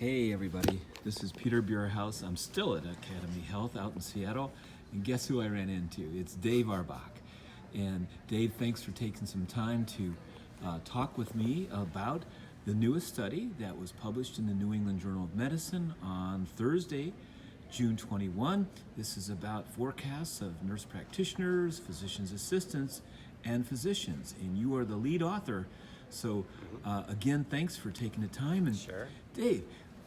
Hey everybody, this is Peter Burehouse. I'm still at Academy Health out in Seattle, and guess who I ran into? It's Dave Auerbach. And Dave, thanks for taking some time to talk with me about the newest study that was published in the New England Journal of Medicine on Thursday, June 21. This is about forecasts of nurse practitioners, physician's assistants, and physicians, and you are the lead author. So again, thanks for taking the time. And Sure. Dave,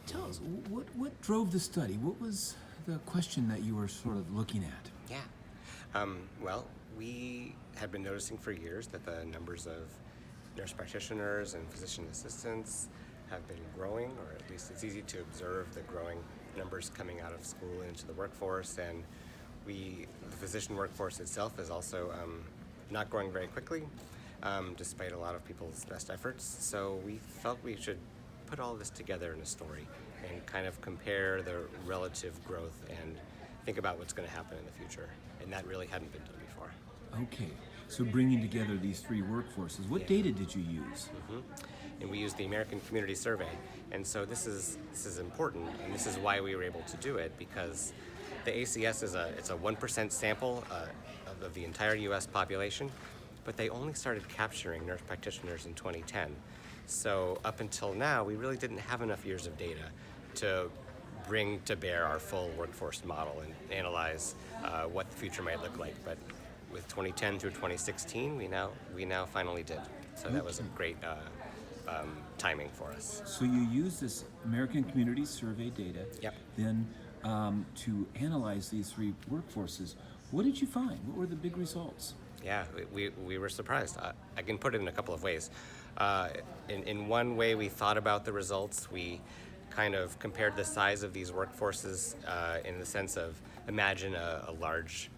tell us, what drove the study? What was the question that you were sort of looking at? Yeah. Well, we had been noticing for years that the numbers of nurse practitioners and physician assistants have been growing, or at least it's easy to observe the growing numbers coming out of school into the workforce. And the physician workforce itself is also not growing very quickly, despite a lot of people's best efforts. So we felt we should put all this together in a story and kind of compare the relative growth and think about what's going to happen in the future. And that really hadn't been done before. Okay, so bringing together these three workforces, what data did you use? And we used the American Community Survey. And so this is important, and this is why we were able to do it, because the ACS it's a 1% sample of the entire U.S. population, but they only started capturing nurse practitioners in 2010. So up until now, we really didn't have enough years of data to bring to bear our full workforce model and analyze what the future might look like. But with 2010 through 2016, we now finally did. So that was a great timing for us. So you used this American Community Survey data, Yep. then to analyze these three workforces. What did you find? What were the big results? Yeah, we were surprised. I can put it in a couple of ways. In one way, we thought about the results. We kind of compared the size of these workforces in the sense of, imagine a large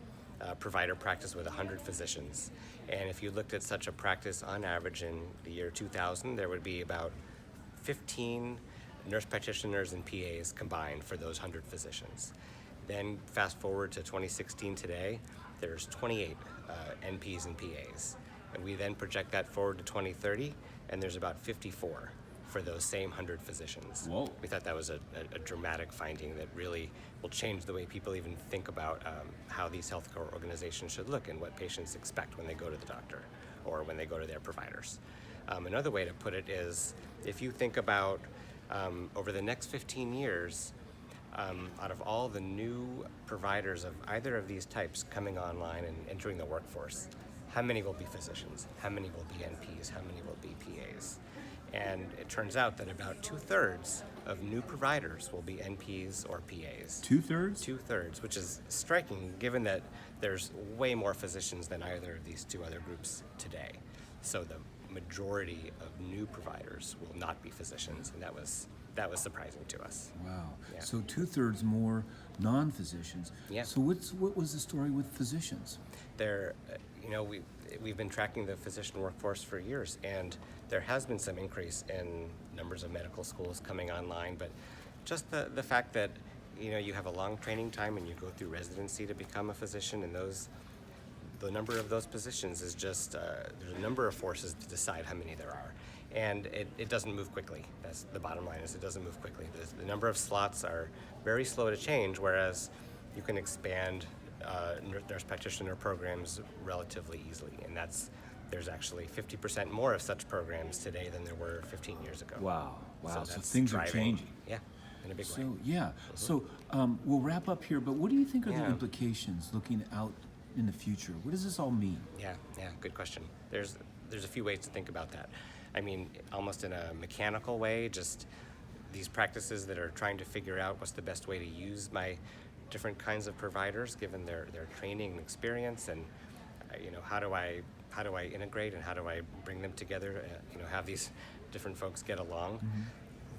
provider practice with 100 physicians. And if you looked at such a practice on average in the year 2000, there would be about 15 nurse practitioners and PAs combined for those 100 physicians. Then fast forward to 2016 today, there's 28 NPs and PAs. And we then project that forward to 2030, and there's about 54 for those same 100 physicians. Whoa. We thought that was a dramatic finding that really will change the way people even think about how these healthcare organizations should look and what patients expect when they go to the doctor or when they go to their providers. Another way to put it is, if you think about over the next 15 years, out of all the new providers of either of these types coming online and entering the workforce, how many will be physicians? How many will be NPs? How many will be PAs? And it turns out that about 2/3 of new providers will be NPs or PAs. 2/3? 2/3, which is striking given that there's way more physicians than either of these two other groups today. So the majority of new providers will not be physicians, and that was surprising to us. Wow. Yeah. So 2/3 more non-physicians. Yeah. So what was the story with physicians? We've been tracking the physician workforce for years, and there has been some increase in numbers of medical schools coming online, but just the fact that you have a long training time and you go through residency to become a physician, and the number of those positions is just there's a number of forces to decide how many there are, and it doesn't move quickly. That's the bottom line, is it doesn't move quickly. The number of slots are very slow to change, whereas you can expand nurse practitioner programs relatively easily, and there's actually 50% more of such programs today than there were 15 years ago. Wow. So that's things driving, are changing. Yeah, in a big way. So yeah. So we'll wrap up here, but what do you think are the Yeah. implications looking out in the future? What does this all mean? Yeah, good question. There's a few ways to think about that. I mean, almost in a mechanical way, just these practices that are trying to figure out what's the best way to use my different kinds of providers given their training and experience, and how do I integrate and how do I bring them together, have these different folks get along.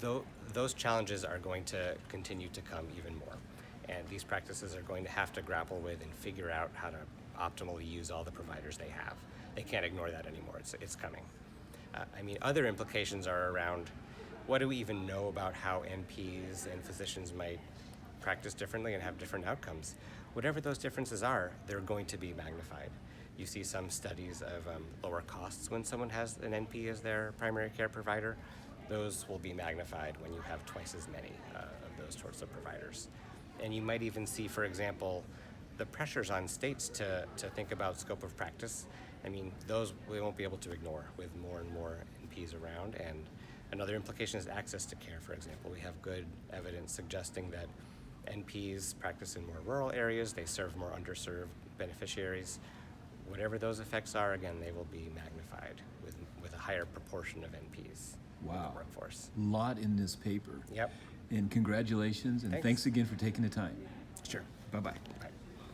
Those challenges are going to continue to come even more, and these practices are going to have to grapple with and figure out how to optimally use all the providers they have. They can't ignore that anymore. It's coming. Other implications are around, what do we even know about how NPs and physicians might practice differently and have different outcomes? Whatever those differences are, they're going to be magnified. You see some studies of lower costs when someone has an NP as their primary care provider. those will be magnified when you have twice as many of those sorts of providers. And you might even see, for example, the pressures on states to think about scope of practice. I mean, those we won't be able to ignore with more and more NPs around. And another implication is access to care, for example. We have good evidence suggesting that NPs practice in more rural areas, they serve more underserved beneficiaries. Whatever those effects are, again, they will be magnified with a higher proportion of NPs in Wow. the workforce. Lot in this paper. Yep. And congratulations, and thanks again for taking the time. Sure. Bye-bye.